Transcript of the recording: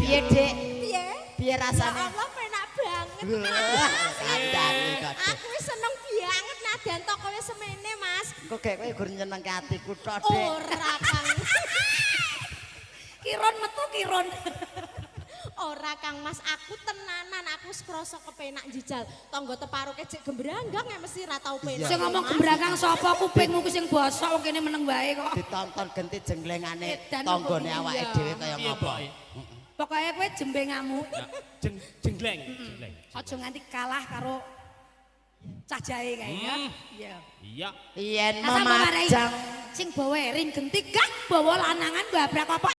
Piye, Dik? Piye? Piye rasane? Ya Allah penak banget. Kandhane kok. Aku wis seneng banget nadan toko wis semene, Mas. Kok gek kowe gur nyenengke atiku tok, Dik. Ora, Kang. Kiron metu kiron. Ora Kang Mas, aku tenanan, aku wis krasa kepenak njijal. Tangga teparuke cek gembranggang ya mesti ra tau penak. Sing ngomong gembranggang sapa kupingmu ku sing bosok wong kene meneng wae kok. Ditonton genti jenglengane Edan tanggane kok, awake iya. dhewe kaya ngopo. Pokoke kowe jembengamu. Jengleng. Aja nganti kalah karo cah jahe kae ya. Iya. Iya. Yen Asal memajang sing bawa ring genti kah bawa lanangan babrak apa